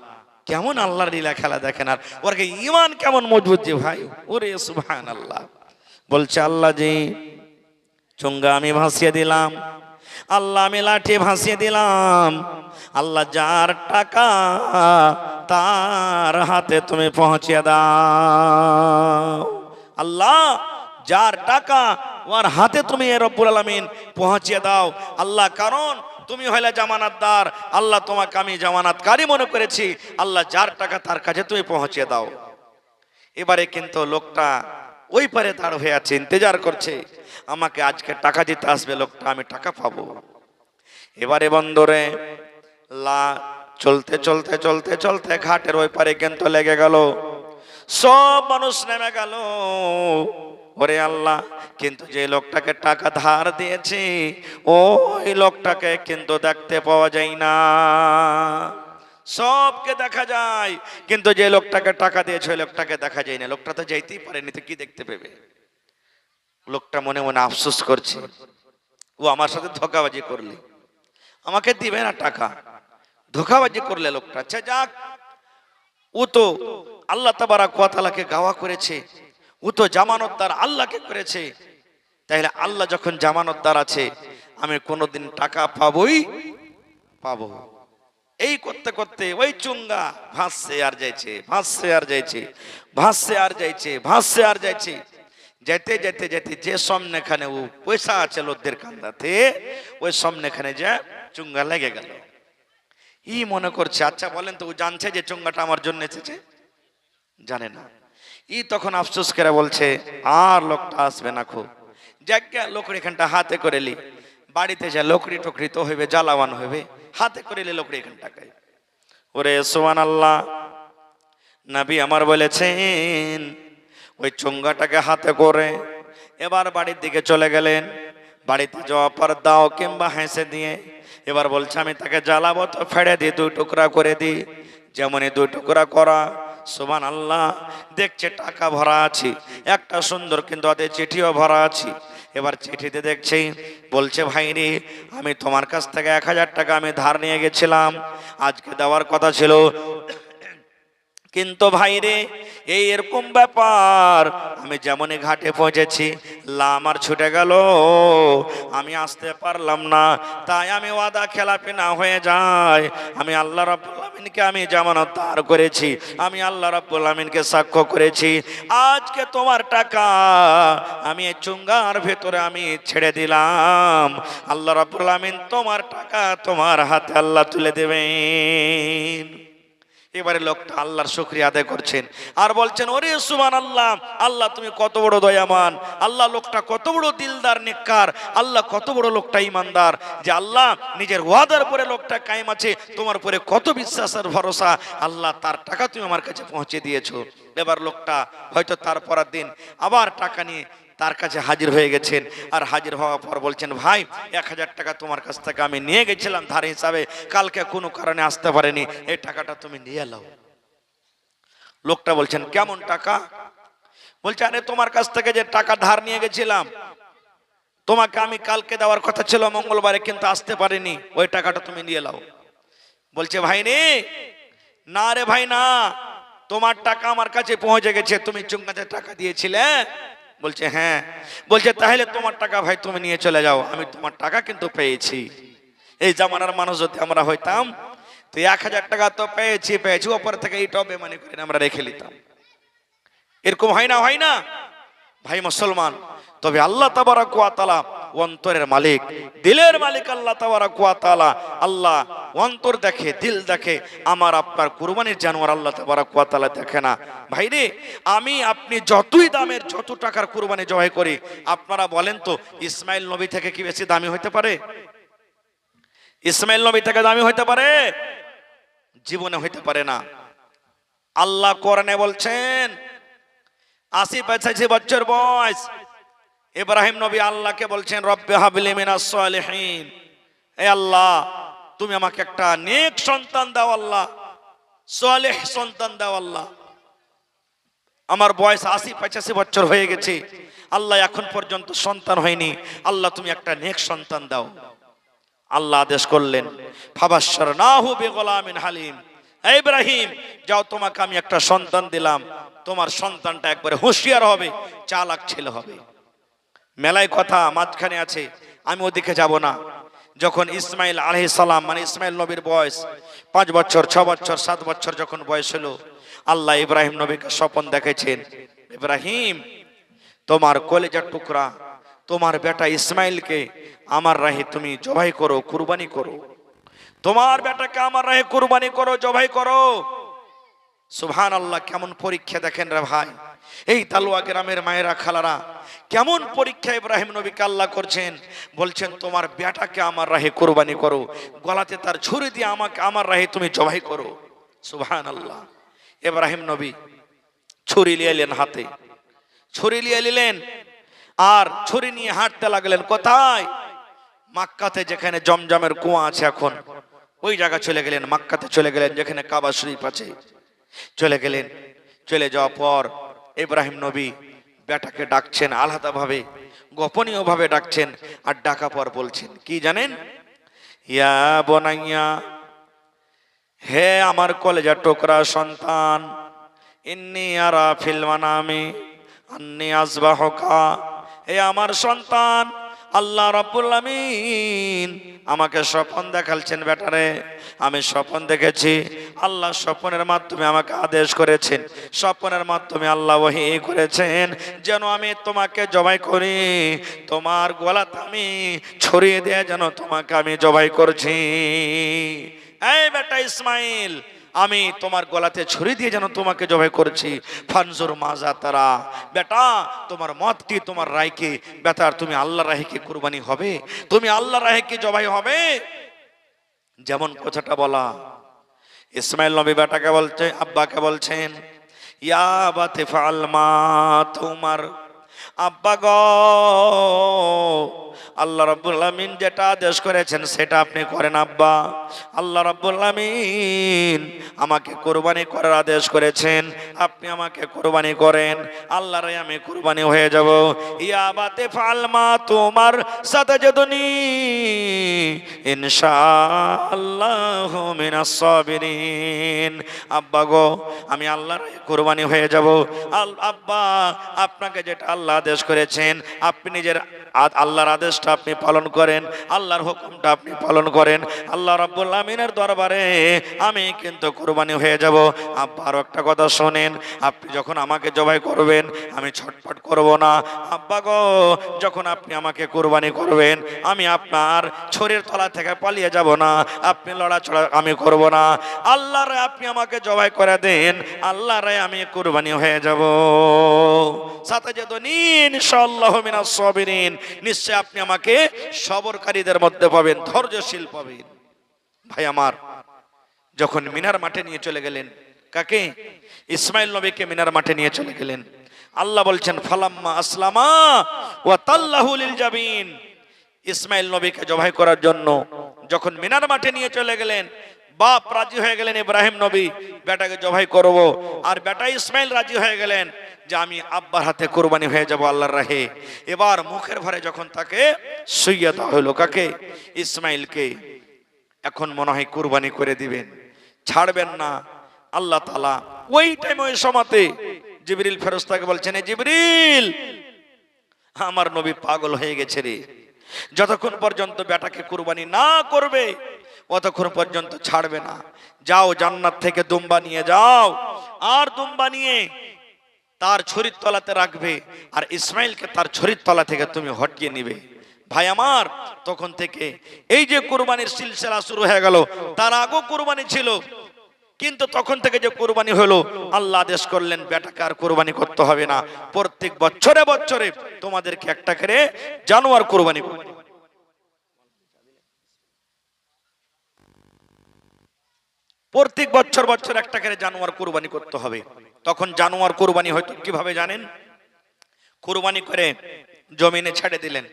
কেমন আল্লাহর লীলা খেলা দেখেন, আর ওরকে ঈমান কেমন মজবুত যে ভাই, ওরে সুবহানাল্লাহ। বলছে আল্লাহ জি চুঙ্গা আমি ভাসিয়ে দিলাম, আল্লাহ আমি লাঠি ভাসিয়ে দিলাম। আল্লাহ যার টাকা তার হাতে তুমি পৌঁছিয়ে দাও। আল্লাহ যার টাকা ওর হাতে তুমি রব্বুল আলামিন পৌঁছিয়ে দাও। আল্লাহ কারণ তুমি হইলে জামানতদার, আল্লাহ তোমাকে আমি জামানতকারী মনে করেছি। আল্লাহ যার টাকা তার কাছে তুমি পৌঁছিয়ে দাও। এবারে কিন্তু লোকটা ওই পারে দাঁড় হয়ে আছে, ইন্তজার করছে আমাকে আজকে টাকা দিতে আসবে লোকটা, আমি টাকা পাবো। এবারে বন্দরে লা চলতে চলতে চলতে চলতে ঘাটের ওই পারে কিন্তু লেগে গেল, সব মানুষ নেমে গেল। ওরে আল্লাহ, কিন্তু যে লোকটাকে টাকা ধার দিয়েছি ওই লোকটাকে কিন্তু দেখতে পাওয়া যায় না। সবকে দেখা যায় কিন্তু যে লোকটাকে টাকা দিয়েছে ওই লোকটাকে দেখা যায় না। লোকটা তো যাইতেই পারেনি, তো কি দেখতে পেবে? লোকটা মনে মনে আফসোস করছে, ও আমার সাথে ধোঁকাবাজি করলে, আমাকে দিবে না টাকা, ধোঁকাবাজি করলে লোকটা। আচ্ছা যাক, ও তো আল্লাহ তাবারাক ওয়া তাআলাকে গাওয়া করেছে, ও তো জামানতদার আল্লাহকে করেছে। তাইলে আল্লাহ যখন জামানতদার আছে, আমি কোনোদিন টাকা পাবোই পাবো। এই করতে করতে ওই চুঙ্গা ভাসছে আর যাইছে, ভাসছে আর যাইছে, ভাসছে আর যাইছে, ভাসছে আর যাইছে। যেতে যেতে যেতে যে সামনেখানে ও পয়সা আছে লোকদের কান্দাতে, ওই সামনেখানে যে চুঙ্গা লেগে গেল। ই মনে করছে, আচ্ছা বলেন তো, ও জানছে যে চুঙ্গাটা আমার জন্য এসেছে? জানে না। ই তখন আফসোস করে বলছে আর লোকটা আসবে না। খুব জায়গা লোকড়ি এখানটা হাতে করে লি, বাড়িতে যা লোকড়ি টকড়ি তো হইবে, জ্বালাওয়ান হইবে, হাতে করে লি লোকড়ি এখানটাকায়। ওরে সুবহানাল্লাহ, নবী আমার বলেছেন ওই চুঙ্গাটাকে হাতে করে এবার বাড়ির দিকে চলে গেলেন। বাড়িতে যাওয়ার পর দাও কিংবা হেসে দিয়ে এবার বলছে আমি তাকে জ্বালাবো, তো ফেড়ে দিই, 2 টুকরা করে দিই। যেমনই 2 টুকরা করা, সুবহানাল্লাহ, দেখছে টাকা ভরা আছে, একটা সুন্দর কিন্তু ওতে চিঠিও ভরা আছে। এবার চিঠিতে দেখছি বলছে ভাই রে, আমি তোমার কাছ থেকে 1000 টাকা আমি ধার নিয়ে গেছিলাম, আজকে দেওয়ার কথা ছিল, কিন্তু ভাই রে এই এরকম ব্যাপার, আমি যেমনই ঘাটে পৌঁছেছি লা আমার ছুটে গেল, আমি আসতে পারলাম না, তাই আমি ওয়াদা খেলাপি না হয়ে যায়, আমি আল্লাহ রাব্বুল আলামিন আলামিনকে আমি জামানত দাঁড় করেছি, আমি আল্লাহ রাব্বুল আলামিনকে সাক্ষ্য করেছি, আজকে তোমার টাকা আমি এই চুঙ্গার ভেতরে আমি ছেড়ে দিলাম, আল্লাহ রাব্বুল আলামিন তোমার টাকা তোমার হাতে আল্লাহ তুলে দেবেন। এবারে লোকটা আল্লাহর শুকরিয়া আদায় করছেন আর বলছেন, ওরে সুবহানাল্লাহ, আল্লাহ তুমি কত বড় দয়াবান, আল্লাহ লোকটা কত বড় দিলদার নেককার, আল্লাহ কত বড় লোকটা ইমানদার, যে আল্লাহ নিজের ওয়াদার পরে লোকটা কায়েম আছে, তোমার পরে কত বিশ্বাস আর ভরসা, আল্লাহ তার টাকা তুমি আমার কাছে পৌঁছে দিয়েছো। এবার লোকটা হয়তো তার পরের দিন আবার টাকা নিয়ে তার কাছে হাজির হয়ে গেছেন, আর হাজির হওয়ার পর বলছেন, ভাই 1000 টাকা তোমার কাছ থেকে আমি নিয়ে গেছিলাম ধার হিসাবে, কালকে কোনো কারণে আসতে পারেনি, এই টাকাটা তুমি নিয়ে নাও। লোকটা বলছেন, কেমন টাকা? বলছে, আরে তোমার কাছ থেকে যে টাকা ধার নিয়ে গেছিলাম, তোমাকে আমি কালকে দেওয়ার কথা ছিল মঙ্গলবারে, কিন্তু আসতে পারিনি, ওই টাকাটা তুমি নিয়ে নাও। বলছে, ভাই রে, না রে ভাই না, তোমার টাকা আমার কাছে পৌঁছে গেছে, তুমি চুঙ্গাতে টাকা দিয়েছিলে। বলছে, হ্যাঁ। বলছে, তাহলে তোমার টাকা ভাই তুমি নিয়ে চলে যাও, আমি তোমার টাকা কিন্তু পেয়েছি। এই জামানার মানুষ যদি আমরা হইতাম, তো 1000 টাকা তো পেয়েছি, ওপর থেকে এইটাও বেমানি করে আমরা রেখে নিতাম। এরকম হয় না ভাই মুসলমান? তবে আল্লাহ তাবারাক ওয়া তাআলা অন্তরের মালিক, দিলের মালিক আল্লাহ তাবারাক ওয়া তাআলা। আল্লাহ অন্তর দেখে, দিল দেখে, আমার আপনার কুরবানির জানোয়ার আল্লাহ তাবারাক ওয়া তাআলা দেখে না। ভাইরে, আমি আপনি যতই দামের যত টাকার কুরবানি জবাই করি, আপনারা বলেন তো ইসমাইল নবী থেকে কি বেশি দামি হতে পারে? ইসমাইল নবী থেকে দামি হতে পারে? জীবনে হতে পারে না। আল্লাহ কোরআনে বলছেন, 80-85 বছর বয়স ইব্রাহিম নবী আল্লাহকে বলছেন, রব্বে হাবলি মিনাস সালিহিন, হে আল্লাহ তুমি আমাকে একটা নেক সন্তান দাও, আল্লাহ সালেহ সন্তান দাও। আল্লাহ আমার বয়স 80-85 বছর হয়ে গেছে, আল্লাহ এখন পর্যন্ত সন্তান হয়নি, আল্লাহ তুমি একটা নেক সন্তান দাও। আল্লাহ আদেশ করলেন, ফাবাশশারনাহু বিগুলামিন হালিম, হে ইব্রাহিম যাও, তোমাকে আমি একটা সন্তান দিলাম, তোমার সন্তানটা একবারে হুঁশিয়ার হবে, চালাক ছেলে হবে। মেলায় কথা মাঝখানে আছে, আমি ওদিকে যাব না। যখন ইসমাইল আলাইহিস সালাম, মানে ইসমাইল নবীর বয়স 5 বছর, 6 বছর, 7 বছর যখন বয়স হলো, আল্লাহ ইব্রাহিম নবীকে স্বপ্ন দেখেছেন, ইব্রাহিম তোমার কলেজার টুকরা তোমার বেটা ইসমাইলকে আমার রাহে তুমি জবাই করো, কুরবানি করো, তোমার বেটাকে আমার রাহে কুরবানি করো, জবাই করো। সুবহানাল্লাহ, কেমন পরীক্ষা দেখেন রে ভাই। এই তালুয়া গ্রামের মায়েরা খালারা, কেমন পরীক্ষা ইব্রাহিম নবীকে আল্লাহ করছেন। বলছেন, তোমার বেটাকে আমার রাহে কুরবানি করো, গলাতে তার ছুরি দিয়ে আমাকে আমার রাহে তুমি জবাই করো। সুবহানাল্লাহ। ইব্রাহিম নবী ছুরি নিয়ে এলেন হাতে, ছুরি নিয়ে এলেন আর ছুরি নিয়ে হাঁটতে লাগলেন। কোথায়? মক্কাতে, যেখানে জমজমের কুয়া আছে এখন, ওই জায়গা চলে গেলেন। মক্কাতে চলে গেলেন, যেখানে কাবা শরীফ আছে, চলে গেলেন। চলে যাওয়ার পর ইব্রাহিম নবী বেটাকে ডাকছেন, আলাদাভাবে গোপনীয় ভাবে ডাকছেন, আর ডাকা পর বলছেন কি জানেন? ইয়া বনাইয়া, হে আমার কলেজার টুকরা সন্তান, ইন্নী আরা ফিল মানামি আন্নী আযবাহুকা, হে আমার সন্তান, আল্লাহ রাব্বুল আমিন আমাকে স্বপ্ন দেখালছেন বেটারে, আমি স্বপ্ন দেখেছি, আল্লাহ স্বপ্নের মাধ্যমে আমাকে আদেশ করেছেন, স্বপ্নের মাধ্যমে আল্লাহ ওহী করেছেন যেন আমি তোমাকে জবাই করি, তোমার গলাতে আমি ছড়িয়ে দিয়ে যেন তোমাকে আমি জবাই করছি। এই বেটা ইসমাইল, আমি তোমার গলাতে ছুরি দিয়ে যেন তোমাকে জবাই করছি। ফানজুর মাজা তারা, বেটা তোমার মত কি, তোমার রায় কি? বেটা তুমি আল্লাহ রাহে কি কুরবানি হবে? তুমি আল্লাহ রাহে কি জবাই হবে? যেমন কথাটা বলা, ইসমাইল নবী বেটাকে বলছে, আব্বাকে বলছেন, ইয়া আবাতি ফাআল মা তুমার, আব্বা গো আল্লাহ রাব্বুল আমিন যেটা আদেশ করেছেন সেটা আপনি করেন আব্বা। আল্লাহ রাব্বুল আমিন আমাকে কুরবানি করার আদেশ করেছেন, আপনি আমাকে কুরবানি করেন, আল্লাহরে আমি কুরবানি হয়ে যাব। ইয়া আবাতে ফাল মা তোমার সাতাজদুনি, ইনশাআল্লাহু মিনাস সাবিরিন। আব্বা গো, আমি আল্লাহর কুরবানি হয়ে যাব। আব্বা, আপনাকে যেটা আল্লাহ আদেশ করেছেন, আপনি নিজের আল্লাহর আদেশটা আপনি পালন করেন, আল্লাহর হুকুমটা আপনি পালন করেন। আল্লাহ রাব্বুল আমিনের দরবারে আমি কিন্তু কুরবানি হয়ে যাব। আব্বা, আরো একটা কথা শোনেন, আপনি যখন আমাকে জবাই করবেন আমি ছটফট করব না। আব্বা গো, যখন আপনি আমাকে কুরবানি করবেন আমি আপনার ছুরির তলা থেকে পালিয়ে যাব না, আপনি লড়াচড়া আমি করব না। আল্লাহরে আপনি আমাকে জবাই করে দেন, আল্লাহরে আমি কুরবানি হয়ে যাব। সাথে যেত ইনশাআল্লাহু মিনাস সাবিরিন, নিশ্চয় আপনি আমাকে সবরকারীদের মধ্যে পাবেন, ধৈর্যশীল পাবেন। ভাই আমার, যখন মিনার মাঠে নিয়ে চলে গেলেন, কাকে? ইসমাইল নবীকে মিনার মাঠে নিয়ে চলে গেলেন। আল্লাহ বলছেন ফালাম্মা আসলামা ওয়া তাল্লাহু লিল জাবিন, ইসমাইল নবীকে জবাই করার জন্য যখন মিনার মাঠে নিয়ে চলে গেলেন, বাপ রাজি হয়ে গেলেন ইব্রাহিম নবী বেটাকে জবাই করব, আর বেটা ইসমাইল রাজি হয়ে গেলেন যে আমি আব্বার হাতে কুরবানি হয়ে যাব আল্লাহর রাহে। এবার মুখের ভরে যখন তাকে শুইয়ে দেওয়া হলো, কাকে? ইসমাইলকে। এখন মনে হয় কুরবানি করে দিবেন, ছাড়বেন না। আল্লাহ তাআলা ওই টাইম ওই সময়তে জিবরিল ফেরেশতাকে বলছেন, জিবরিল, আমার নবী পাগল হয়ে গেছে রে, যতক্ষণ পর্যন্ত বেটাকে কুরবানি না করবে ততক্ষণ পর্যন্ত ছাড়বে না। যাও জান্নাত থেকে দুম্বা নিয়ে যাও, আর দুম্বা নিয়ে তার ছুরির তলাতে রাখবে, আর ইসমাইলকে তার ছুরির তলা থেকে তুমি হটিয়ে নিবে। ভাই আমার, তখন থেকে এই যে কুরবানির সিলসিলা শুরু হয়ে গেল। তার আগেও কুরবানি ছিল, কিন্তু তখন থেকে যে কুরবানি হলো, আল্লাহ আদেশ করলেন বেটাকে আর কুরবানি করতে হবে না, প্রত্যেক বছরে বছরে তোমাদেরকে একটা করে জানোয়ার কুরবানি করতে হবে। প্রত্যেক বছর বছর একটা করে জানোয়ার কুরবানি করতে হবে। তখন জানোয়ার কুরবানি হয়তো কিভাবে জানেন? কুরবানি করে জমিনে ছেড়ে দিলেন,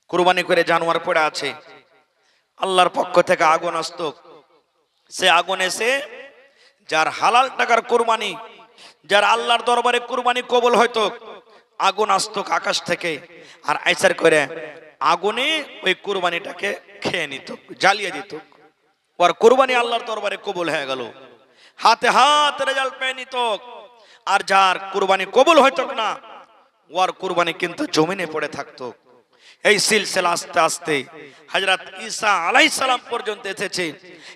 কুরবানি করে জানোয়ার পড়ে আছে, আল্লাহর পক্ষ থেকে আগুন আসতো, সে আগুন এসে যার হালাল টাকার কুরবানি, যার আল্লাহর দরবারে কুরবানি কবুল হয়তো, আগুন আসতো আকাশ থেকে, আর আইসার করে আগুনে ওই কুরবানিটাকে খেয়ে নিত, জ্বালিয়ে দিত। ওর কুরবানি আল্লাহর দরবারে কবুল হয়ে গেল, হাতে হাত রেজাল্ট পেয়ে নিত। আর যার কুরবানি কবুল হইতো না, ওর কুরবানি কিন্তু জমিনে পড়ে থাকতো। এই সিলসিলা আস্তে আস্তে হযরত ঈসা আলাইহিস সালাম পর্যন্ত এসেছে।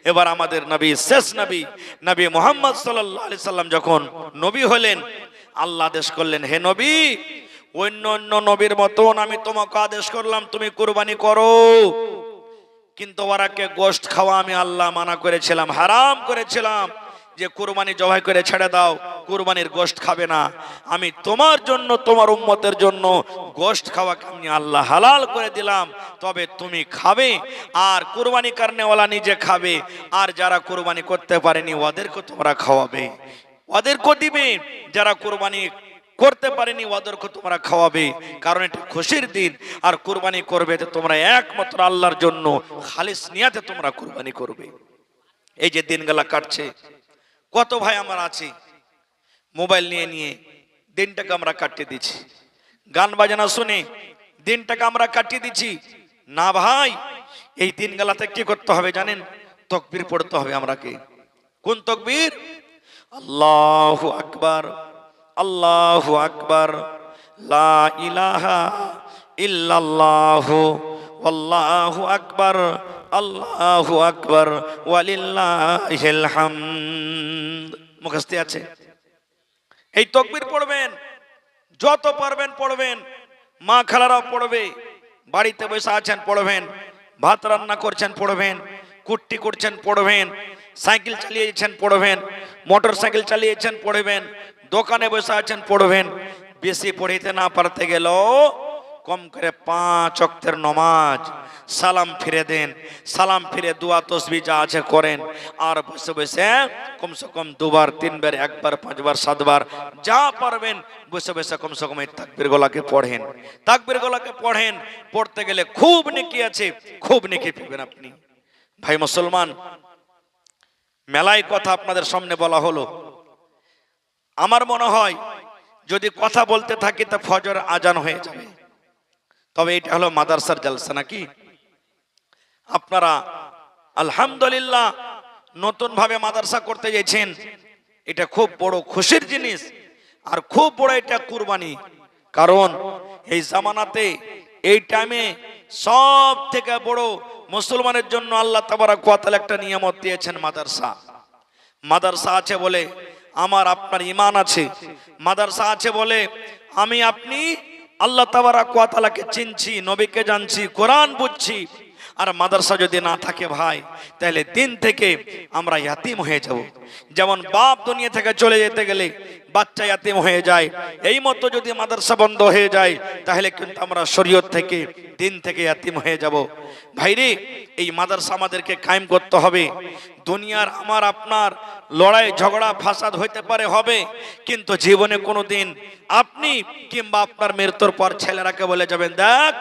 এবার আমাদের নবী, শেষ নবী, নবী মুহাম্মদ সাল্লাল্লাহু আলাইহি সাল্লাম যখন নবী হলেন, আল্লাহ আদেশ করলেন, হে নবী, অন্য অন্য নবীর মতন আমি তোমাকে আদেশ করলাম তুমি কুরবানি করো, কিন্তু ওরাকে গোশত খাওয়া আমি আল্লাহ মানা করেছিলাম, হারাম করেছিলাম, যে কুরবানি জবাই করে ছেড়ে দাও, কুরবানির গোশত খাবে না। আমি তোমার জন্য, তোমার উম্মতের জন্য গোশত খাওয়াকে আমি আল্লাহ হালাল করে দিলাম, তবে তুমি খাবে, আর কুরবানি করনেওয়ালা নিজে খাবে, আর যারা কুরবানি করতে পারেনি ওদেরকে তোমরা খাওয়াবে, ওদেরকে দিবে, যারা কুরবানি করতে পারেনি ওদেরকে তোমরা খাওয়াবে, কারণ এটা খুশির দিন। আর কুরবানি করবে তো তোমরা একমাত্র আল্লাহর জন্য, খালিস নিয়াতে তোমরা কুরবানি করবে। এই যে দিনগুলা কাটছে, কত ভাই আমার আছে মোবাইল নিয়ে নিয়ে দিনটাকে আমরা কাটিয়ে দিচ্ছি, গান বাজনা শুনে দিনটাকে আমরা কাটিয়ে দিচ্ছি। না ভাই, এই দিনগুলাতে কি করতে হবে জানেন? তাকবীর পড়তে হবে। আমরাকে কোন তাকবীর? আল্লাহু আকবার, আল্লাহু আকবার, লা ইলাহা ইল্লাল্লাহু আল্লাহু আকবার, আল্লাহু আকবার, ওয়ালিল্লাহিল হামদ। মুখস্থ আছে? এই তাকবীর পড়বেন, যত পারবেন পড়বেন, মা খালারাও পড়বে, বাড়িতে বসে আছেন পড়বেন, ভাত রান্না করছেন পড়বেন, কুট্টি করছেন পড়বেন, সাইকেল চালিয়েছেন পড়বেন, মোটর সাইকেল চালিয়েছেন পড়বেন, দোকানে বসে আছেন পড়বেন। বেশি পড়িতে না পারতে গেলেও কম করে 5 ওয়াক্তের নামাজ সালাম ফিরে দেন, সালাম ফিরে দোয়া তসবিহ যা আছে করেন, আর বসে বসে কমসে কম 2 বার 3 বার 1 বার 5 বার 7 বার যা পারবেন বসে বসে কমসে কম এই তাকবীর গুলাকে পড়েন, তাকবীর গুলাকে পড়েন। পড়তে গেলে খুব নেকি আছে, খুব নেকি পাবেন আপনি। ভাই মুসলমান, মেলায় কথা আপনাদের সামনে বলা হলো। আমার মনে হয় যদি কথা বলতে থাকি তা ফজর আজান হয়ে যাবে। তবে এটা হলো মাদ্রাসার জলসা নাকি? আপনারা আলহামদুলিল্লাহ নতুন ভাবে মাদ্রাসা করতে যাচ্ছেন, এটা খুব বড় খুশির জিনিস আর খুব বড় এটা কুরবানি। কারণ এই জামানাতে এই টাইমে সব থেকে বড় মুসলমানের জন্য আল্লাহ তাবারাক ওয়া তাআলা একটা নিয়ামত দিয়েছেন মাদ্রাসা। মাদ্রাসা আছে বলে আমার আপনার ঈমান আছে, মাদ্রাসা আছে বলে আমি আপনি আল্লাহ তাবারাক ওয়া তাআলাকে চিনছি, নবীকে জানছি, কোরআন বুঝছি। আর মাদ্রাসা যদি না থাকে ভাই, তাহলে দিন থেকে আমরা ইয়াতিম হয়ে যাব। যেমন বাপ দুনিয়া থেকে চলে যেতে গেলে বাচ্চা ইয়াতিম হয়ে যায়, এই মতো যদি মাদ্রাসা বন্ধ হয়ে যায় তাহলে কিন্তু আমরা শরীয়ত থেকে, দিন থেকে ইয়াতিম হয়ে যাব। ভাইরে, এই মাদ্রাসা আমাদেরকে কায়েম করতে হবে। দুনিয়ার আমার আপনার লড়াই ঝগড়া ফাসাদ হইতে পারে, হবে, কিন্তু জীবনে কোনোদিন আপনি কিংবা আপনার মৃত্যুর পর ছেলেরাকে বলে যাবেন, দেখ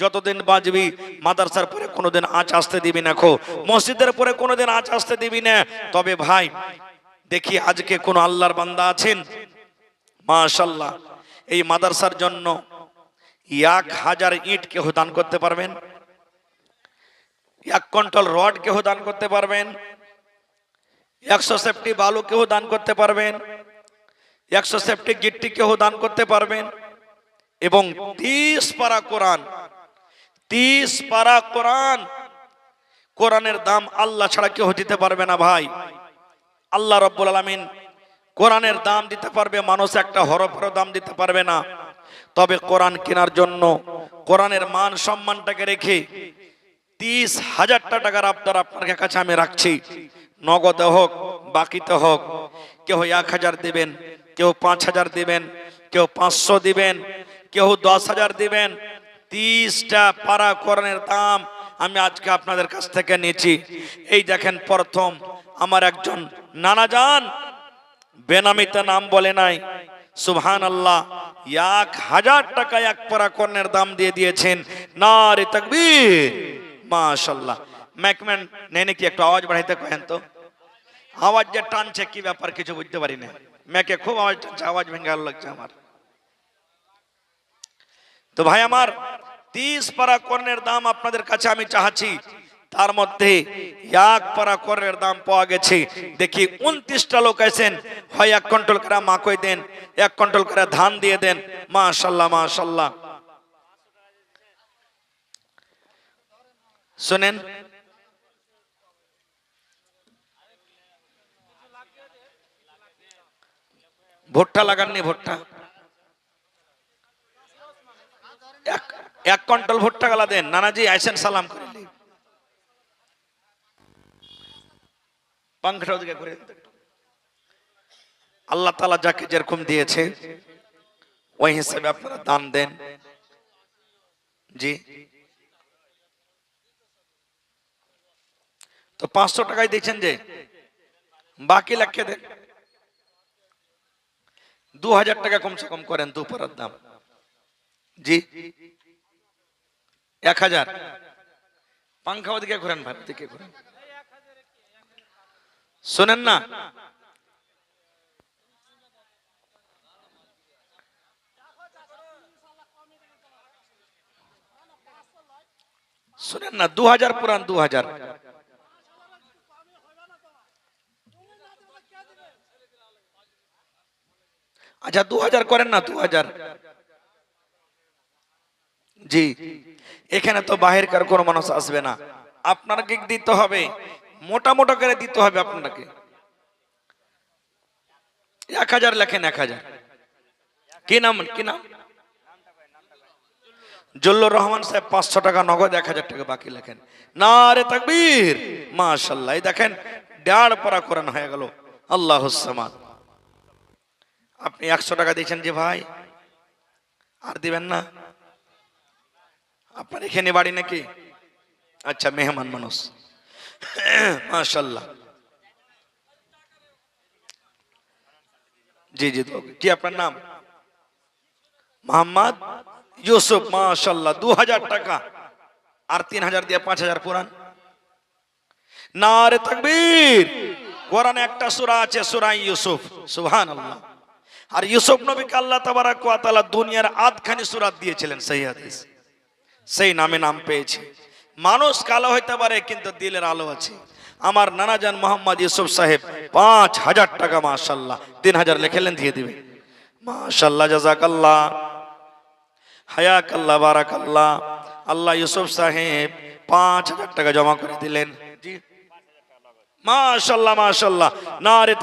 যতদিন বাঁচবি মাদ্রাসার পরে কোনোদিন আঁচ আসতে দিবি না, খো মসজিদের পরে কোনোদিন আঁচ আসতে দিবি না। তবে ভাই দেখি আজকে কোন আল্লাহর বান্দা আছেন মাশাআল্লাহ এই মাদ্রাসার জন্য 1000 ইট কেউ দান করতে পারবেন, 1 কুইন্টাল রড কেউ দান করতে পারবেন, 100 সেফটি বালু কেউ দান করতে পারবেন, 100 সেফটি গিট্টি কেউ দান করতে পারবেন, এবং 30 পারা কোরআন, 30 পারা কোরআন। কোরআনের দাম আল্লাহ ছাড়া কেউ দিতে পারবে না ভাই। আল্লাহ রাব্বুল আলামিন কোরআনের দাম দিতে পারবে, মানুষ একটা হরফেরও দাম দিতে পারবে না। তবে কোরআন কেনার জন্য কোরআনের মান সম্মানটাকে রেখে 30,000 টাকার আবদার আপনার কাছে আমি রাখছি। নগদে হোক বাকিতে হোক, কেউ 1000 দিবেন, কেউ 5000 দিবেন, কেউ 500 দিবেন, কেউ 10,000 দিবেন। 30টা পারা কোরআনের দাম আমি আজকে আপনাদের কাছ থেকে নিয়েছি। এই দেখেন, প্রথম আমার একজন নানা জান বেনামিতে নাম বলে নাই, সুবহানাল্লাহ, 1000 টাকা 1 পারা কোরআনের দাম দিয়ে দিয়েছেন। নারে তাকবীর, মাশাআল্লাহ। ম্যাকম্যান নেই নাকি, একটু আওয়াজ বাড়াইতে কহেন তো। আওয়াজ যে টানছে কি ব্যাপার কিছু বুঝতে পারি না, ম্যাকে খুব আওয়াজ টানছে, আওয়াজ ভেঙে গেল লাগছে আমার। তো ভাই আমার 30 পারা কোরআনের দাম আপনাদের কাছে আমি চাচ্ছি, তার মধ্যে 1 পারা কোরআনের দাম পাওয়া গেছে। দেখি 29টা লোক আছেন, হয় 1 কুইন্টাল করে মাকই দেন, 1 কুইন্টাল করে ধান দিয়ে দেন। মাশাআল্লাহ মাশাআল্লাহ। শুনেন, ভুট্টা লাগাননি, ভুট্টা 1 কুইন্টাল ভুট্টা গালা দেন। নানাজি আইসেন, সালাম করে পাংখাটাও দিকে করে। আল্লাহ তাআলা যাকে যেরকম দিয়েছে ওই হিসেবে আপনারা দান দেন। জি, তো 500 টাকায় দিয়েছেন, যে বাকি লাখে দেন। 2000 টাকা কমসে কম করেন 2 পারার দাম। জি, 1000 পাংখাও দিকে ঘুরেন, ভাই দিকে ঘুরেন। শুনেন না, শুনেন না, 2000 পুরান, 2000। আচ্ছা 2000 করেন না, 2000। জি, এখানে তো বাহিরকার কোনো মানুষ আসবে না, আপনাকে দিতে হবে, মোটা মোটা করে দিতে হবে আপনাকে। 1000 লেখেন, 1000। কি নাম, কি নাম? জল্লুর রহমান সাহেব 500 টাকা নগদ, 1000 টাকা বাকি লেখেন। নারে তাকবীর, মাশাআল্লাহ। এই দেখেন 1.5 পারা কোরআন হয়ে গেল। আল্লাহুস সামাদ। আপনি 100 টাকা দিয়েছেন যে ভাই, আর দিবেন না? আপনার এখানে বাড়ি নাকি? আচ্ছা, মেহমান মানুষ, মাশাআল্লাহ। জি জি, কি আপনার নাম? মোহাম্মদ ইউসুফ, মাশাআল্লাহ। 2000 টাকা আর 3000 দিয়ে 5000 পুরান। নারে তাকবীর। কোরআনে একটা সূরা আছে, সূরা ইউসুফ, সুবহানাল্লাহ। আর ইউসুফ নবীকে আল্লাহ তাবারাক ওয়া তাআলা দুনিয়ার আধখানি সূরা দিয়েছিলেন, সহিহ হাদিস, সেই নামে নাম পেয়েছে। মানুষ কালো হইতে পারে কিন্তু দিলের আলো আছে। আমার নানাজান মোহাম্মদ ইউসুফ সাহেব 5,000 টাকা মাশাআল্লাহ 3,000 লিখলেন দিয়ে দিবে মাশাআল্লাহ জাযাকাল্লাহ হায়াকাল্লাহ বারাকাল্লাহ। আল্লাহ ইউসুফ সাহেব 5,000 টাকা জমা করে দিলেন জি মাশাআল্লাহ মাশাআল্লাহ নারে